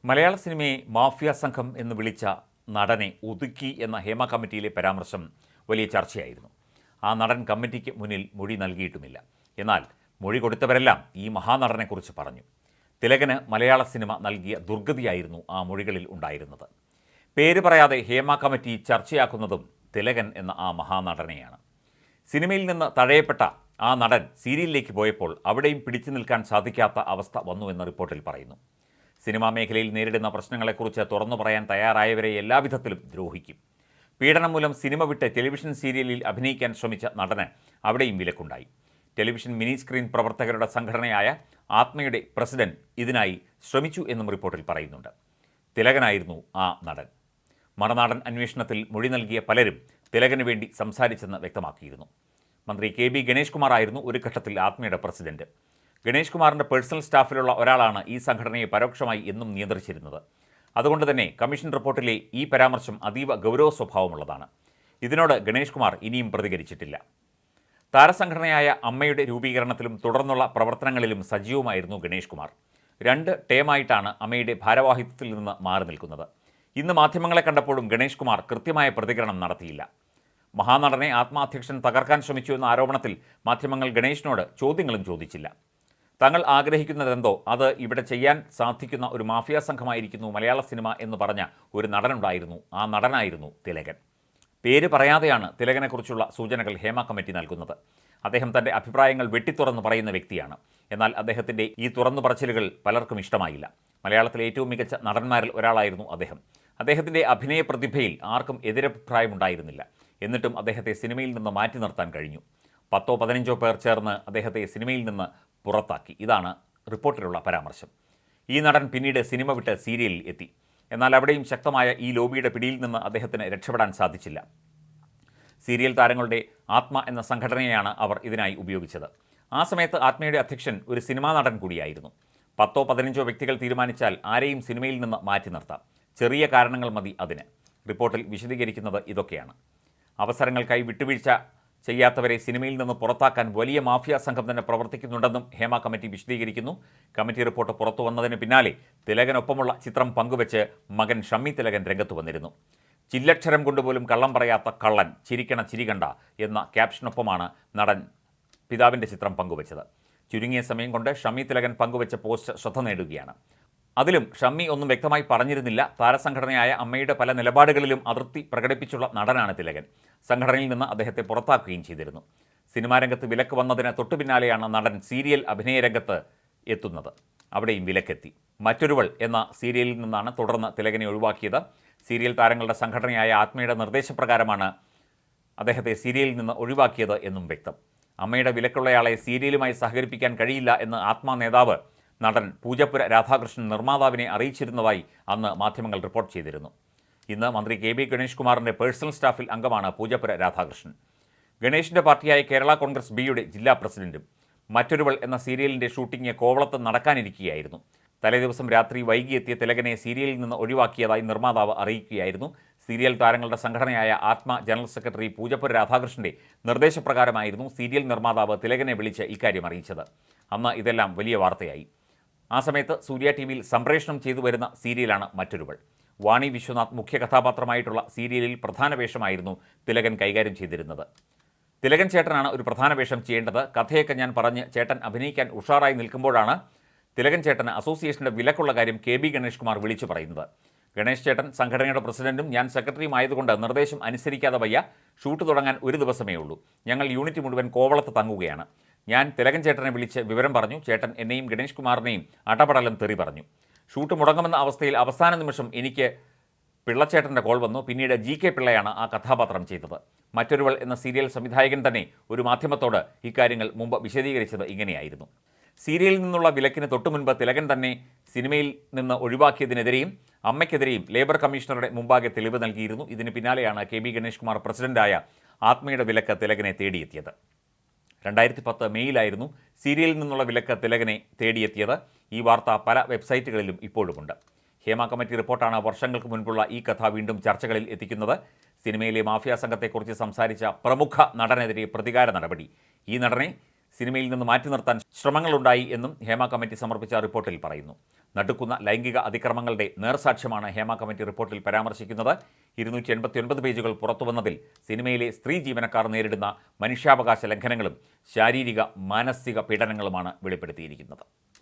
മലയാള സിനിമയെ മാഫിയ സംഘം എന്ന് വിളിച്ച നടനെ ഒതുക്കി എന്ന ഹേമ കമ്മിറ്റിയിലെ പരാമർശം വലിയ ചർച്ചയായിരുന്നു. ആ നടൻ കമ്മിറ്റിക്ക് മുന്നിൽ മൊഴി നൽകിയിട്ടുമില്ല. എന്നാൽ മൊഴി കൊടുത്തവരെല്ലാം ഈ മഹാനടനെക്കുറിച്ച് പറഞ്ഞു. തിലകന് മലയാള സിനിമ നൽകിയ ദുർഗതിയായിരുന്നു ആ മൊഴികളിൽ ഉണ്ടായിരുന്നത്. പേര് പറയാതെ ഹേമ കമ്മിറ്റി ചർച്ചയാക്കുന്നതും തിലകൻ എന്ന ആ മഹാനടനെയാണ്. സിനിമയിൽ നിന്ന് തഴയപ്പെട്ട ആ നടൻ സീരിയലിലേക്ക് പോയപ്പോൾ അവിടെയും പിടിച്ചു നിൽക്കാൻ സാധിക്കാത്ത അവസ്ഥ വന്നുവെന്ന് റിപ്പോർട്ടിൽ പറയുന്നു. സിനിമാ മേഖലയിൽ നേരിടുന്ന പ്രശ്നങ്ങളെക്കുറിച്ച് തുറന്നു പറയാൻ തയ്യാറായവരെ എല്ലാവിധത്തിലും ദ്രോഹിക്കും. പീഡനം മൂലം സിനിമ വിട്ട് ടെലിവിഷൻ സീരിയലിൽ അഭിനയിക്കാൻ ശ്രമിച്ച നടന് അവിടെയും വിലക്കുണ്ടായി. ടെലിവിഷൻ മിനി സ്ക്രീൻ പ്രവർത്തകരുടെ സംഘടനയായ ആത്മയുടെ പ്രസിഡന്റ് ഇതിനായി ശ്രമിച്ചു എന്നും റിപ്പോർട്ടിൽ പറയുന്നുണ്ട്. തിലകനായിരുന്നു ആ നടൻ. മറുനാടൻ അന്വേഷണത്തിൽ മൊഴി നൽകിയ പലരും തിലകന് വേണ്ടി സംസാരിച്ചെന്ന് വ്യക്തമാക്കിയിരുന്നു. മന്ത്രി കെ.ബി. ഗണേഷ് കുമാർ ആയിരുന്നു ഒരു ഘട്ടത്തിൽ ആത്മയുടെ പ്രസിഡന്റ്. ഗണേഷ് കുമാറിൻ്റെ പേഴ്സണൽ സ്റ്റാഫിലുള്ള ഒരാളാണ് ഈ സംഘടനയെ പരോക്ഷമായി എന്നും നിയന്ത്രിച്ചിരുന്നത്. അതുകൊണ്ട് തന്നെ കമ്മീഷൻ റിപ്പോർട്ടിലെ ഈ പരാമർശം അതീവ ഗൗരവ സ്വഭാവമുള്ളതാണ്. ഇതിനോട് ഗണേഷ് കുമാർ ഇനിയും പ്രതികരിച്ചിട്ടില്ല. താരസംഘടനയായ അമ്മയുടെ രൂപീകരണത്തിലും തുടർന്നുള്ള പ്രവർത്തനങ്ങളിലും സജീവമായിരുന്നു ഗണേഷ് കുമാർ. 2 ടേമായിട്ടാണ് അമ്മയുടെ ഭാരവാഹിത്വത്തിൽ നിന്ന് മാറി നിൽക്കുന്നത്. ഇന്ന് മാധ്യമങ്ങളെ കണ്ടപ്പോഴും ഗണേഷ് കുമാർ കൃത്യമായ പ്രതികരണം നടത്തിയില്ല. മഹാനടനെ ആത്മാധ്യക്ഷൻ തകർക്കാൻ ശ്രമിച്ചു എന്ന ആരോപണത്തിൽ മാധ്യമങ്ങൾ ഗണേഷിനോട് ചോദ്യങ്ങളും ചോദിച്ചില്ല. തങ്ങൾ ആഗ്രഹിക്കുന്നതെന്തോ അത് ഇവിടെ ചെയ്യാൻ സാധിക്കുന്ന ഒരു മാഫിയ സംഘമായിരിക്കുന്നു മലയാള സിനിമ എന്ന് പറഞ്ഞ ഒരു നടനുണ്ടായിരുന്നു. ആ നടനായിരുന്നു തിലകൻ. പേര് പറയാതെയാണ് തിലകനെക്കുറിച്ചുള്ള സൂചനകൾ ഹേമ കമ്മിറ്റി നൽകുന്നത്. അദ്ദേഹം തൻ്റെ അഭിപ്രായങ്ങൾ വെട്ടിത്തുറന്ന് പറയുന്ന വ്യക്തിയാണ്. എന്നാൽ അദ്ദേഹത്തിൻ്റെ ഈ തുറന്നു പറച്ചിലുകൾ പലർക്കും ഇഷ്ടമായില്ല. മലയാളത്തിലെ ഏറ്റവും മികച്ച നടന്മാരിൽ ഒരാളായിരുന്നു അദ്ദേഹം. അദ്ദേഹത്തിൻ്റെ അഭിനയ പ്രതിഭയിൽ ആർക്കും എതിരഭിപ്രായമുണ്ടായിരുന്നില്ല. എന്നിട്ടും അദ്ദേഹത്തെ സിനിമയിൽ നിന്ന് മാറ്റി നിർത്താൻ കഴിഞ്ഞു. 10-15 പേർ ചേർന്ന് അദ്ദേഹത്തെ സിനിമയിൽ നിന്ന് പുറത്താക്കി. ഇതാണ് റിപ്പോർട്ടിലുള്ള പരാമർശം. ഈ നടൻ പിന്നീട് സിനിമ വിട്ട് സീരിയലിൽ എത്തി. എന്നാൽ അവിടെയും ശക്തമായ ഈ ലോബിയുടെ പിടിയിൽ നിന്ന് അദ്ദേഹത്തിന് രക്ഷപ്പെടാൻ സാധിച്ചില്ല. സീരിയൽ താരങ്ങളുടെ ആത്മ എന്ന സംഘടനയാണ് അവർ ഇതിനായി ഉപയോഗിച്ചത്. ആ സമയത്ത് ആത്മയുടെ അധ്യക്ഷൻ ഒരു സിനിമാ നടൻ കൂടിയായിരുന്നു. 10-15 വ്യക്തികൾ തീരുമാനിച്ചാൽ ആരെയും സിനിമയിൽ നിന്ന് മാറ്റി നിർത്താം. ചെറിയ കാരണങ്ങൾ മതി അതിന്. റിപ്പോർട്ടിൽ വിശദീകരിക്കുന്നത് ഇതൊക്കെയാണ്. അവസരങ്ങൾക്കായി വിട്ടുവീഴ്ച ചെയ്യാത്തവരെ സിനിമയിൽ നിന്ന് പുറത്താക്കാൻ വലിയ മാഫിയ സംഘം തന്നെ പ്രവർത്തിക്കുന്നുണ്ടെന്നും ഹേമ കമ്മിറ്റി വിശദീകരിക്കുന്നു. കമ്മിറ്റി റിപ്പോർട്ട് പുറത്തു വന്നതിന് പിന്നാലെ തിലകനൊപ്പമുള്ള ചിത്രം പങ്കുവച്ച് മകൻ ഷമ്മി തിലകൻ രംഗത്ത് വന്നിരുന്നു. ചില്ലക്ഷരം കൊണ്ടുപോലും കള്ളം പറയാത്ത കള്ളൻ, ചിരിക്കണ ചിരികണ്ട എന്ന ക്യാപ്ഷനൊപ്പമാണ് നടൻ പിതാവിൻ്റെ ചിത്രം പങ്കുവച്ചത്. ചുരുങ്ങിയ സമയം കൊണ്ട് ഷമ്മി തിലകൻ പങ്കുവച്ച പോസ്റ്റ് ശ്രദ്ധ നേടുകയാണ്. അതിലും ഷമ്മി ഒന്നും വ്യക്തമായി പറഞ്ഞിരുന്നില്ല. താരസംഘടനയായ അമ്മയുടെ പല നിലപാടുകളിലും അതൃപ്തി പ്രകടിപ്പിച്ചുള്ള നടനാണ് തിലകൻ. സംഘടനയിൽ നിന്ന് അദ്ദേഹത്തെ പുറത്താക്കുകയും ചെയ്തിരുന്നു. സിനിമാ രംഗത്ത് വിലക്ക് വന്നതിന് തൊട്ടു പിന്നാലെയാണ് നടൻ സീരിയൽ അഭിനയ രംഗത്ത് എത്തുന്നത്. അവിടെയും വിലക്കെത്തി. മറ്റൊരുവൾ എന്ന സീരിയലിൽ നിന്നാണ് തുടർന്ന് തിലകനെ ഒഴിവാക്കിയത്. സീരിയൽ താരങ്ങളുടെ സംഘടനയായ ആത്മയുടെ നിർദ്ദേശപ്രകാരമാണ് അദ്ദേഹത്തെ സീരിയലിൽ നിന്ന് ഒഴിവാക്കിയത് എന്നും വ്യക്തം. അമ്മയുടെ വിലക്കുള്ളയാളെ സീരിയലുമായി സഹകരിപ്പിക്കാൻ കഴിയില്ല എന്ന് ആത്മാ നേതാവ് നടൻ പൂജപ്പുര രാധാകൃഷ്ണൻ നിർമ്മാതാവിനെ അറിയിച്ചിരുന്നതായി അന്ന് മാധ്യമങ്ങൾ റിപ്പോർട്ട് ചെയ്തിരുന്നു. ഇന്ന് മന്ത്രി കെ.ബി. ഗണേഷ് കുമാറിൻ്റെ പേഴ്സണൽ സ്റ്റാഫിൽ അംഗമാണ് പൂജപ്പുര രാധാകൃഷ്ണൻ. ഗണേഷിൻ്റെ പാർട്ടിയായ കേരള കോൺഗ്രസ് ബിയുടെ ജില്ലാ പ്രസിഡന്റും. മറ്റൊരുവൾ എന്ന സീരിയലിൻ്റെ ഷൂട്ടിംഗ് കോവളത്ത് നടക്കാനിരിക്കുകയായിരുന്നു. തലേദിവസം രാത്രി വൈകിയെത്തിയ തിലകനെ സീരിയലിൽ നിന്ന് ഒഴിവാക്കിയതായി നിർമ്മാതാവ് അറിയിക്കുകയായിരുന്നു. സീരിയൽ താരങ്ങളുടെ സംഘടനയായ ആത്മ ജനറൽ സെക്രട്ടറി പൂജപ്പുര രാധാകൃഷ്ണൻ്റെ നിർദ്ദേശപ്രകാരമായിരുന്നു സീരിയൽ നിർമ്മാതാവ് തിലകനെ വിളിച്ച് ഇക്കാര്യം അറിയിച്ചത്. അന്ന് ഇതെല്ലാം വലിയ വാർത്തയായി. ആ സമയത്ത് സൂര്യ ടി.വിയിൽ സംപ്രേഷണം ചെയ്തു വരുന്ന സീരിയലാണ് മറ്റൊരുവൾ. വാണി വിശ്വനാഥ് മുഖ്യ കഥാപാത്രമായിട്ടുള്ള സീരിയലിൽ പ്രധാന വേഷമായിരുന്നു തിലകൻ കൈകാര്യം ചെയ്തിരുന്നത്. തിലകൻ ചേട്ടനാണ് ഒരു പ്രധാന വേഷം ചെയ്യേണ്ടത്. കഥയൊക്കെ ഞാൻ പറഞ്ഞ് ചേട്ടൻ അഭിനയിക്കാൻ ഉഷാറായി നിൽക്കുമ്പോഴാണ് തിലകൻ ചേട്ടന് അസോസിയേഷൻ്റെ വിലക്കുള്ള കാര്യം കെ.ബി. ഗണേഷ് കുമാർ വിളിച്ചു പറയുന്നത്. ഗണേഷ് ചേട്ടൻ സംഘടനയുടെ പ്രസിഡന്റും ഞാൻ സെക്രട്ടറിയും ആയതുകൊണ്ട് നിർദ്ദേശം അനുസരിക്കാതെ വയ്യ. ഷൂട്ട് തുടങ്ങാൻ ഒരു ദിവസമേ ഉള്ളൂ. ഞങ്ങൾ യൂണിറ്റ് മുഴുവൻ കോവളത്ത് തങ്ങുകയാണ്. ഞാൻ തിലകൻ ചേട്ടനെ വിളിച്ച് വിവരം പറഞ്ഞു. ചേട്ടൻ എന്നെയും ഗണേഷ് കുമാറിനെയും അടപടലം തെറി പറഞ്ഞു. ഷൂട്ട് മുടങ്ങുമെന്ന അവസ്ഥയിൽ അവസാന നിമിഷം എനിക്ക് പിള്ളച്ചേട്ടൻ്റെ കോൾ വന്നു. പിന്നീട് ജി.കെ. പിള്ളയാണ് ആ കഥാപാത്രം ചെയ്തത്. മറ്റൊരുവൾ എന്ന സീരിയൽ സംവിധായകൻ തന്നെ ഒരു മാധ്യമത്തോട് ഇക്കാര്യങ്ങൾ മുമ്പ് വിശദീകരിച്ചത് ഇങ്ങനെയായിരുന്നു. സീരിയലിൽ നിന്നുള്ള വിലക്കിന് തൊട്ടുമുൻപ് തിലകൻ തന്നെ സിനിമയിൽ നിന്ന് ഒഴിവാക്കിയതിനെതിരെയും അമ്മയ്ക്കെതിരെയും ലേബർ കമ്മീഷണറുടെ മുമ്പാകെ തെളിവ് നൽകിയിരുന്നു. ഇതിന് പിന്നാലെയാണ് കെ.ബി. ഗണേഷ് കുമാർ പ്രസിഡന്റായ ആത്മയുടെ വിലക്ക് തിലകനെ തേടിയെത്തിയത്. 2010 മെയ്യിലായിരുന്നു സീരിയലിൽ നിന്നുള്ള വിലക്ക് തിലകനെ തേടിയെത്തിയത്. ഈ വാർത്ത പല വെബ്സൈറ്റുകളിലും ഇപ്പോഴുമുണ്ട്. ഹേമ കമ്മിറ്റി റിപ്പോർട്ടാണ് വർഷങ്ങൾക്ക് മുൻപുള്ള ഈ കഥ വീണ്ടും ചർച്ചകളിൽ എത്തിക്കുന്നത്. സിനിമയിലെ മാഫിയ സംഘത്തെക്കുറിച്ച് സംസാരിച്ച പ്രമുഖ നടനെതിരെ പ്രതികാര നടപടി. ഈ നടനെ സിനിമയിൽ നിന്ന് മാറ്റി നിർത്താൻ ശ്രമങ്ങളുണ്ടായി എന്നും ഹേമ കമ്മിറ്റി സമർപ്പിച്ച റിപ്പോർട്ടിൽ പറയുന്നു. നടുക്കുന്ന ലൈംഗിക അതിക്രമങ്ങളുടെ നേർസാക്ഷ്യമാണ് ഹേമ കമ്മിറ്റി റിപ്പോർട്ടിൽ പരാമർശിക്കുന്നത്. 289 പേജുകൾ പുറത്തുവന്നതിൽ സിനിമയിലെ സ്ത്രീ ജീവനക്കാർ നേരിടുന്ന മനുഷ്യാവകാശ ലംഘനങ്ങളും ശാരീരിക മാനസിക പീഡനങ്ങളുമാണ് വെളിപ്പെടുത്തിയിരിക്കുന്നത്.